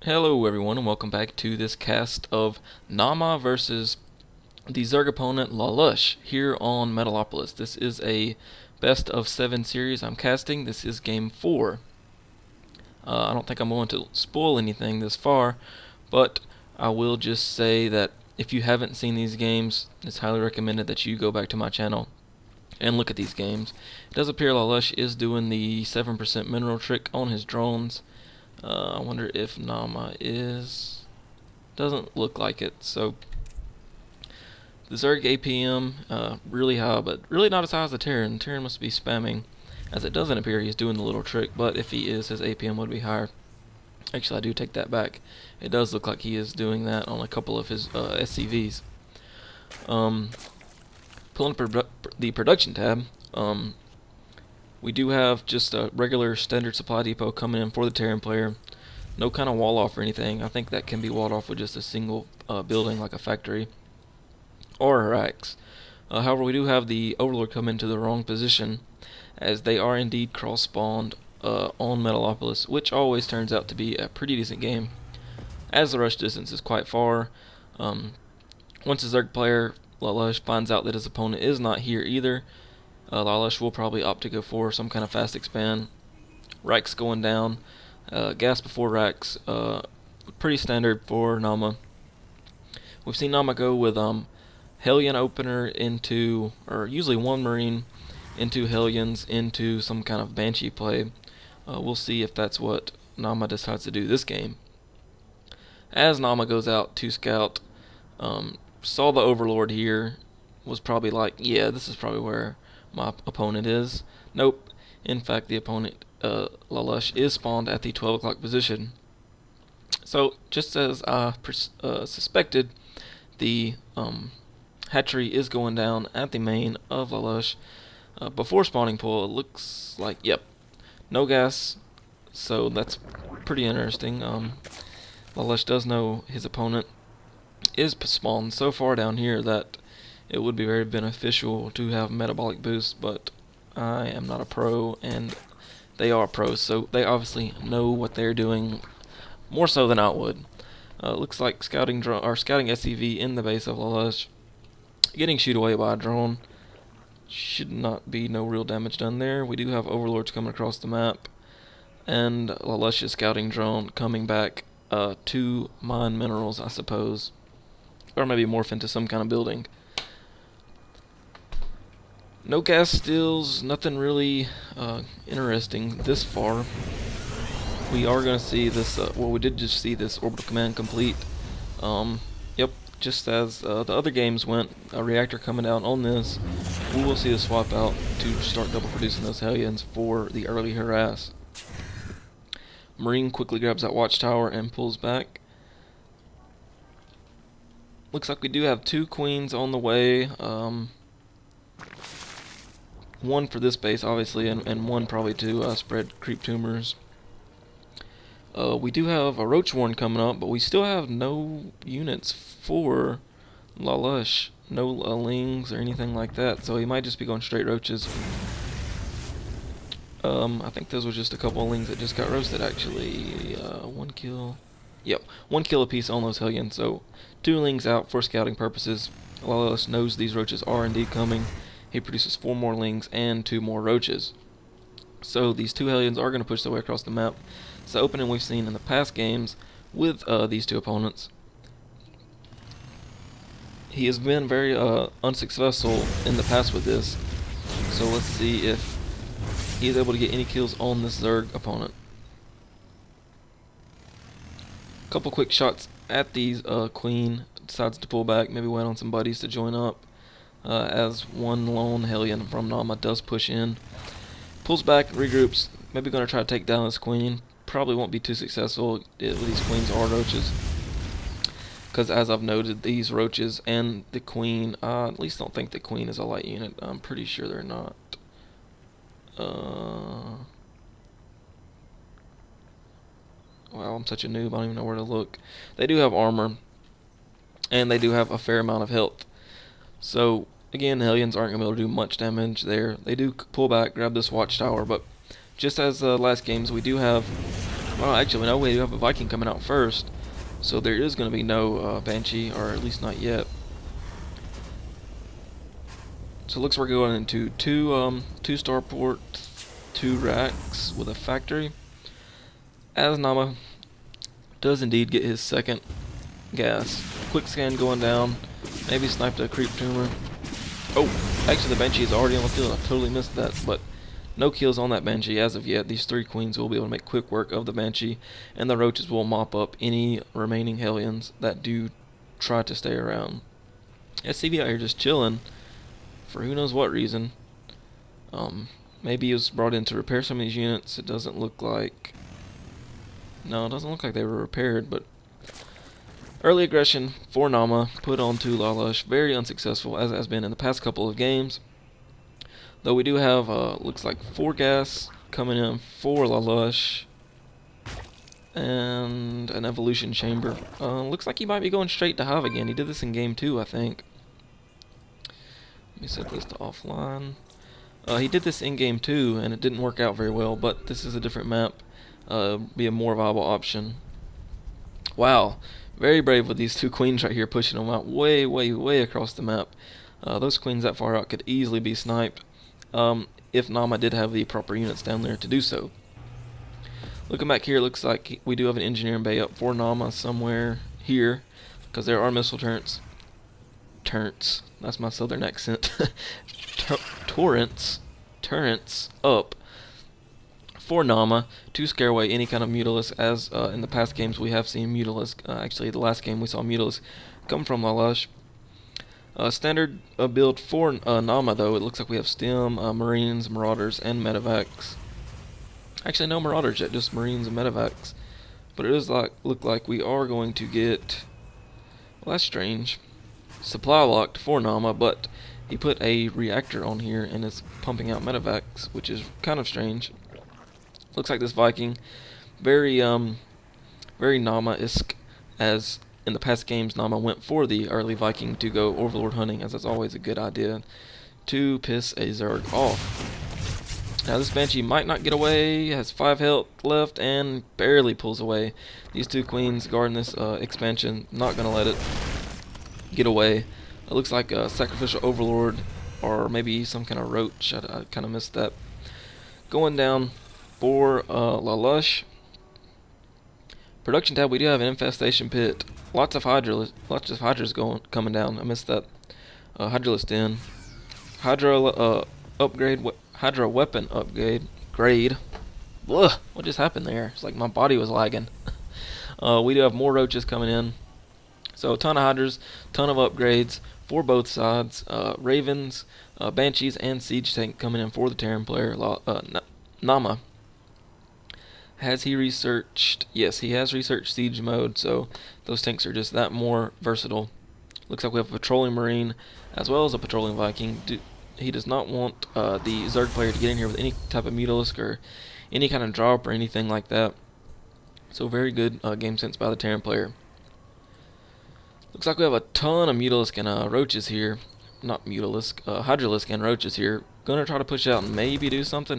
Hello everyone and welcome back to this cast of Naama versus the Zerg opponent LaLuSh here on Metalopolis. This is a best of 7 series I'm casting. This is game 4. I don't think I'm going to spoil anything this far, but I will just say that if you haven't seen these games, it's highly recommended that you go back to my channel and look at these games. It does appear LaLuSh is doing the 7% mineral trick on his drones. I wonder if Naama is. Doesn't look like it. So the Zerg APM really high, but really not as high as the Terran. Terran must be spamming, as it doesn't appear he's doing the little trick. But if he is, his APM would be higher. Actually, I do take that back. It does look like he is doing that on a couple of his SCVs. Pulling up the production tab. We do have just a regular standard supply depot coming in for the Terran player. No kind of wall off or anything. I think that can be walled off with just a single building like a factory or racks. However, we do have the Overlord come into the wrong position, as they are indeed cross spawned on Metalopolis, which always turns out to be a pretty decent game, as the rush distance is quite far. Once a Zerg player, LaLuSh, finds out that his opponent is not here either, LaLuSh will probably opt to go for some kind of fast expand. Racks going down, gas before racks, pretty standard for Naama. We've seen Naama go with Hellion opener into, or usually one Marine into Hellions into some kind of Banshee play. We'll see if that's what Naama decides to do this game. As Naama goes out to scout, saw the Overlord here, was probably like, yeah, this is probably where my opponent is. Nope. In fact, the opponent, LaLuSh, is spawned at the 12 o'clock position. So, just as I suspected, the hatchery is going down at the main of LaLuSh. Before spawning pool, it looks like, yep, no gas. So that's pretty interesting. LaLuSh does know his opponent is spawned so far down here that it would be very beneficial to have metabolic boost, but I am not a pro and they are pros, so they obviously know what they're doing more so than I would. Looks like scouting SCV in the base of LaLuSh, getting shoot away by a drone. Should not be no real damage done there. We do have Overlords coming across the map, and LaLuSh's scouting drone coming back to mine minerals, I suppose, or maybe morph into some kind of building. No gas steals, nothing really interesting this far. We are going to see this, well, we did just see this orbital command complete. Yep, just as the other games went, a reactor coming down on this. We will see a swap out to start double producing those Hellions for the early harass. Marine quickly grabs that watchtower and pulls back. Looks like we do have 2 queens on the way. One for this base, obviously, and one probably to spread creep tumors. We do have a roach warren coming up, but we still have no units for LaLuSh. No lings or anything like that, so he might just be going straight roaches. I think those were just a couple of lings that just got roasted, actually. 1 kill. Yep, 1 kill apiece on those Hellions, so 2 lings out for scouting purposes. LaLuSh knows these roaches are indeed coming. He produces 4 more lings and 2 more roaches. So these 2 Hellions are going to push their way across the map. It's the opening we've seen in the past games with these 2 opponents. He has been very unsuccessful in the past with this. So let's see if he's able to get any kills on this Zerg opponent. Couple quick shots at these Queen. Decides to pull back, maybe wait on some buddies to join up. As one lone Hellion from Naama does push in. Pulls back, regroups, maybe going to try to take down this Queen. Probably won't be too successful. These Queens are roaches. Because as I've noted, these roaches and the Queen, I at least don't think the Queen is a light unit. I'm pretty sure they're not. Well, I'm such a noob, I don't even know where to look. They do have armor, and they do have a fair amount of health. So, again, the Hellions aren't going to be able to do much damage there. They do pull back, grab this watchtower, but just as last games, we do have Well, actually, no, we do have a Viking coming out first, so there is going to be no Banshee, or at least not yet. So it looks like we're going into two starport, 2 racks with a factory. As Naama does indeed get his second gas. Quick scan going down. Maybe sniped a creep tumor. Oh, actually the Banshee is already on the field. I totally missed that, but no kills on that Banshee as of yet. These 3 queens will be able to make quick work of the Banshee, and the roaches will mop up any remaining Hellions that do try to stay around. SCV out here just chilling for who knows what reason. Maybe he was brought in to repair some of these units. It doesn't look like... No, it doesn't look like they were repaired, but... Early aggression for Naama put onto LaLuSh. Very unsuccessful, as it has been in the past couple of games. Though we do have, looks like 4 gas coming in for LaLuSh. And an evolution chamber. Looks like he might be going straight to Hive again. He did this in game 2, I think. Let me set this to offline. He did this in game 2, and it didn't work out very well, but this is a different map. Be a more viable option. Wow, very brave with these 2 queens right here, pushing them out way, way, way across the map. Those queens that far out could easily be sniped, if Naama did have the proper units down there to do so. Looking back here, it looks like we do have an engineering bay up for Naama somewhere here, because there are missile turrets. That's my southern accent. Turrets up for Naama to scare away any kind of Mutalisk, as in the past games we have seen Mutalisk. Actually, the last game we saw Mutalisk come from LaLuSh. Standard build for Naama, though, it looks like we have Stem, Marines, Marauders, and Medevacs. Actually, no Marauders yet, just Marines and Medevacs. But it does look like we are going to get... Well, that's strange. Supply locked for Naama, but he put a reactor on here and is pumping out Medevacs, which is kind of strange. Looks like this Viking, very Naama-esque, as in the past games Naama went for the early Viking to go Overlord hunting, as that's always a good idea, to piss a Zerg off. Now this Banshee might not get away, has 5 health left, and barely pulls away. These 2 queens guarding this expansion, not going to let it get away. It looks like a Sacrificial Overlord, or maybe some kind of roach. I kind of missed that. Going down for LaLuSh. Production tab, we do have an infestation pit. Lots of hydras coming down. I missed that. Hydralisk in. Hydra weapon upgrade. Ugh, what just happened there? It's like my body was lagging. We do have more roaches coming in. So a ton of hydras, ton of upgrades for both sides. Ravens, Banshees, and Siege Tank coming in for the Terran player. Naama. Has he researched? Yes, he has researched Siege mode, so those tanks are just that more versatile. Looks like we have a patrolling Marine as well as a patrolling Viking. He does not want the Zerg player to get in here with any type of Mutalisk or any kind of drop or anything like that. So very good game sense by the Terran player. Looks like we have a ton of Mutalisk and roaches here. Not Mutalisk, Hydralisk and roaches here. Gonna try to push out and maybe do something.